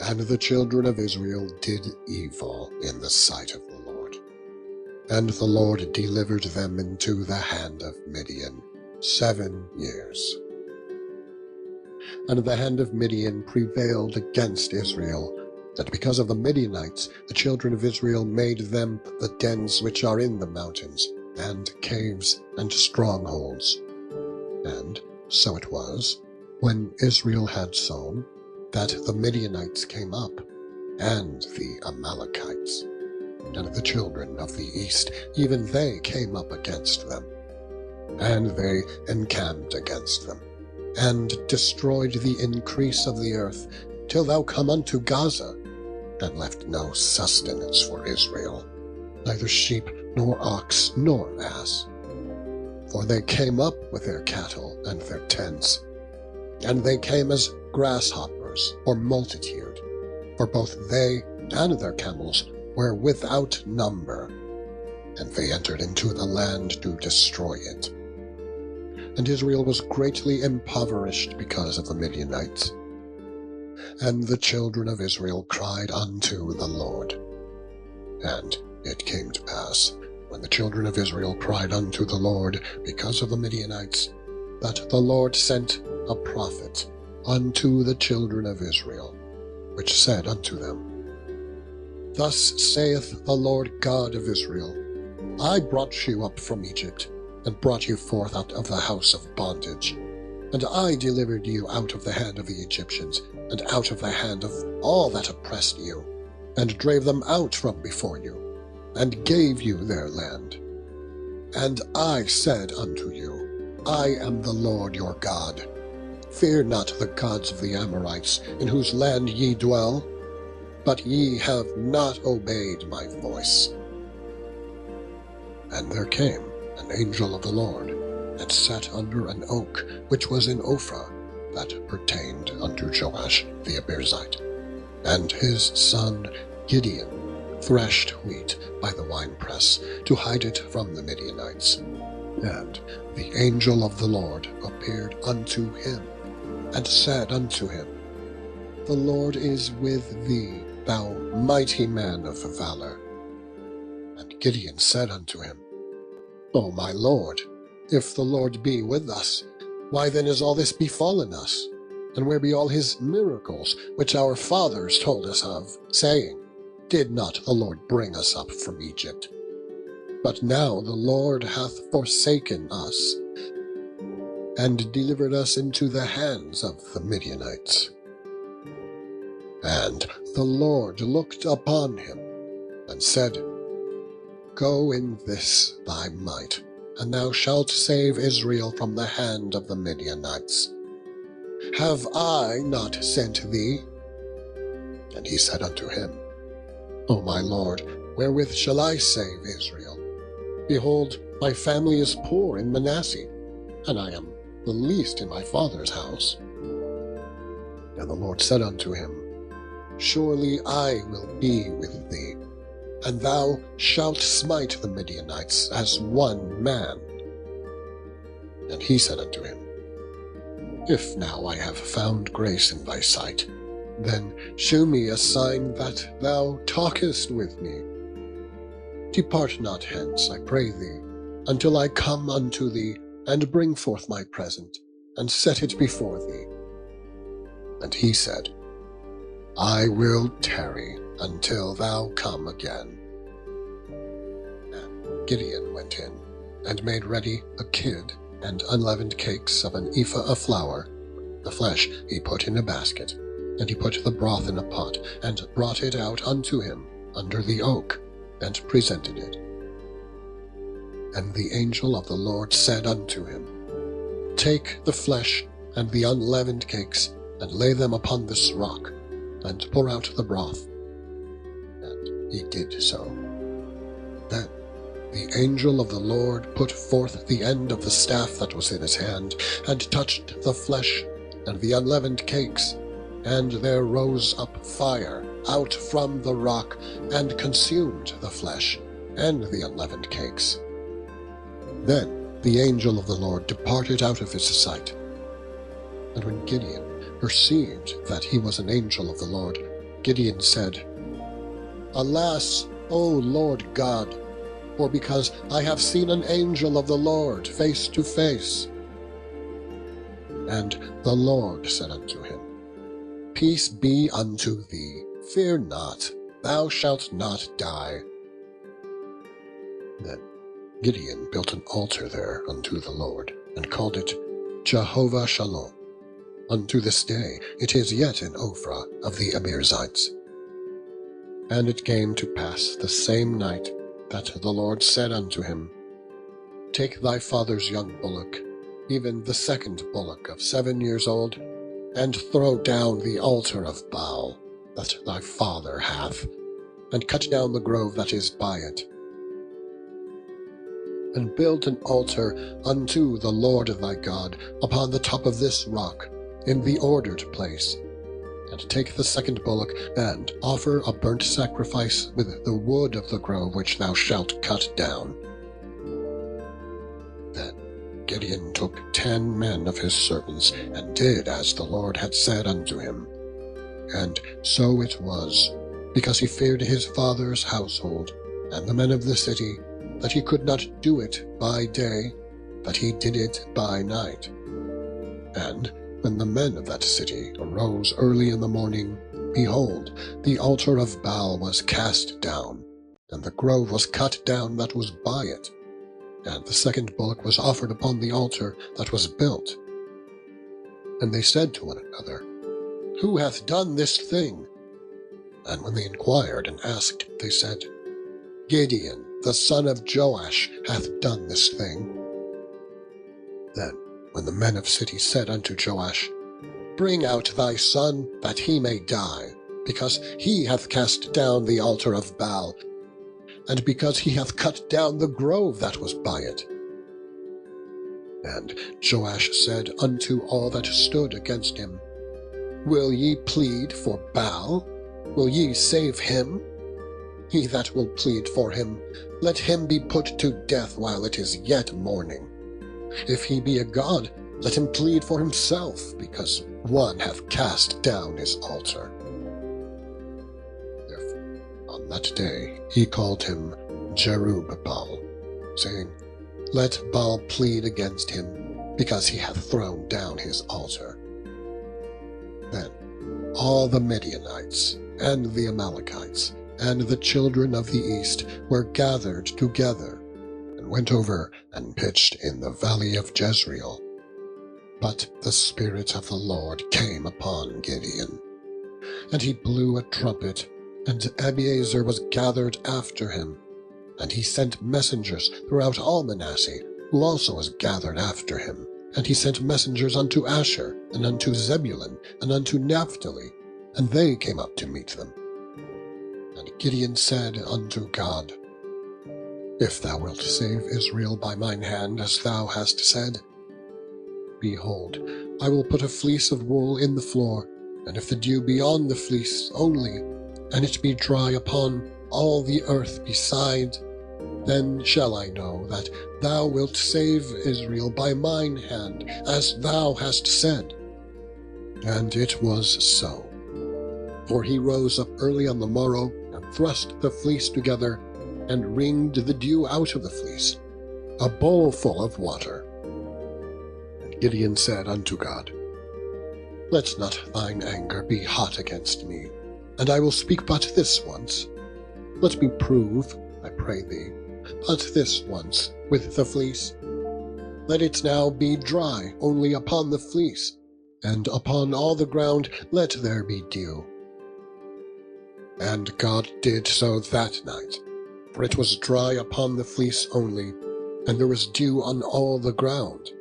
And the children of Israel did evil in the sight of the Lord. And the Lord delivered them into the hand of Midian 7 years. And the hand of Midian prevailed against Israel, that because of the Midianites the children of Israel made them the dens which are in the mountains, and caves, and strongholds. And so it was, when Israel had sown, that the Midianites came up, and the Amalekites, and the children of the east, even they came up against them. And they encamped against them, and destroyed the increase of the earth, till thou come unto Gaza, and left no sustenance for Israel, neither sheep, nor ox, nor ass. For they came up with their cattle and their tents, and they came as grasshoppers for multitude, for both they and their camels were without number, and they entered into the land to destroy it. And Israel was greatly impoverished because of the Midianites. And the children of Israel cried unto the Lord. And it came to pass, when the children of Israel cried unto the Lord because of the Midianites, that the Lord sent a prophet unto the children of Israel, which said unto them, Thus saith the Lord God of Israel, I brought you up from Egypt, and brought you forth out of the house of bondage. And I delivered you out of the hand of the Egyptians, and out of the hand of all that oppressed you, and drave them out from before you, and gave you their land. And I said unto you, I am the Lord your God. Fear not the gods of the Amorites, in whose land ye dwell, but ye have not obeyed my voice. And there came an angel of the Lord, and sat under an oak which was in Ophrah, that pertained unto Joash the Abiezrite. And his son Gideon threshed wheat by the winepress, to hide it from the Midianites. And the angel of the Lord appeared unto him, and said unto him, The Lord is with thee, thou mighty man of valor. And Gideon said unto him, O my Lord, if the Lord be with us, why then is all this befallen us? And where be all his miracles, which our fathers told us of, saying, Did not the Lord bring us up from Egypt? But now the Lord hath forsaken us, and delivered us into the hands of the Midianites. And the Lord looked upon him, and said, Go in this thy might, and thou shalt save Israel from the hand of the Midianites. Have I not sent thee? And he said unto him, O my Lord, wherewith shall I save Israel? Behold, my family is poor in Manasseh, and I am the least in my father's house. And the Lord said unto him, Surely I will be with thee, and thou shalt smite the Midianites as one man. And he said unto him, If now I have found grace in thy sight, then shew me a sign that thou talkest with me. Depart not hence, I pray thee, until I come unto thee, and bring forth my present, and set it before thee. And he said, I will tarry until thou come again. And Gideon went in, and made ready a kid, and unleavened cakes of an ephah of flour. The flesh he put in a basket, and he put the broth in a pot, and brought it out unto him under the oak, and presented it. And the angel of the Lord said unto him, Take the flesh and the unleavened cakes, and lay them upon this rock, and pour out the broth. And he did so. Then the angel of the Lord put forth the end of the staff that was in his hand, and touched the flesh and the unleavened cakes, and there rose up fire out from the rock, and consumed the flesh and the unleavened cakes. Then the angel of the Lord departed out of his sight. And when Gideon perceived that he was an angel of the Lord, Gideon said, "Alas, O Lord God, for because I have seen an angel of the Lord face to face." And the Lord said unto him, "Peace be unto thee, fear not, thou shalt not die." Then Gideon built an altar there unto the Lord, and called it Jehovah Shalom. Unto this day it is yet in Ophrah of the Abiezrites. And it came to pass the same night that the Lord said unto him, "Take thy father's young bullock, even the second bullock of 7 years old, and throw down the altar of Baal that thy father hath, and cut down the grove that is by it. And build an altar unto the Lord thy God upon the top of this rock, in the ordered place. And take the second bullock, and offer a burnt sacrifice with the wood of the grove which thou shalt cut down." Then Gideon took 10 men of his servants, and did as the Lord had said unto him. And so it was, because he feared his father's household, and the men of the city, that he could not do it by day, that he did it by night. And when the men of that city arose early in the morning, behold, the altar of Baal was cast down, and the grove was cut down that was by it, and the second bullock was offered upon the altar that was built. And they said to one another, "Who hath done this thing?" And when they inquired and asked, they said, "Gideon, the son of Joash, hath done this thing." Then when the men of city said unto Joash, "Bring out thy son, that he may die, because he hath cast down the altar of Baal, and because he hath cut down the grove that was by it." And Joash said unto all that stood against him, "Will ye plead for Baal? Will ye save him? He that will plead for him, let him be put to death while it is yet morning. If he be a god, let him plead for himself, because one hath cast down his altar." Therefore, on that day he called him Jerubbaal, saying, "Let Baal plead against him, because he hath thrown down his altar." Then all the Midianites, and the Amalekites, and the children of the east were gathered together, and went over and pitched in the valley of Jezreel. But the Spirit of the Lord came upon Gideon, and he blew a trumpet, and Abiezer was gathered after him. And he sent messengers throughout all Manasseh, who also was gathered after him. And he sent messengers unto Asher, and unto Zebulun, and unto Naphtali, and they came up to meet them. And Gideon said unto God, "If thou wilt save Israel by mine hand, as thou hast said, behold, I will put a fleece of wool in the floor, and if the dew be on the fleece only, and it be dry upon all the earth beside, then shall I know that thou wilt save Israel by mine hand, as thou hast said." And it was so. For he rose up early on the morrow, and thrust the fleece together, and wringed the dew out of the fleece, a bowl full of water. And Gideon said unto God, "Let not thine anger be hot against me, and I will speak but this once. Let me prove, I pray thee, but this once with the fleece. Let it now be dry only upon the fleece, and upon all the ground let there be dew." And God did so that night, for it was dry upon the fleece only, and there was dew on all the ground.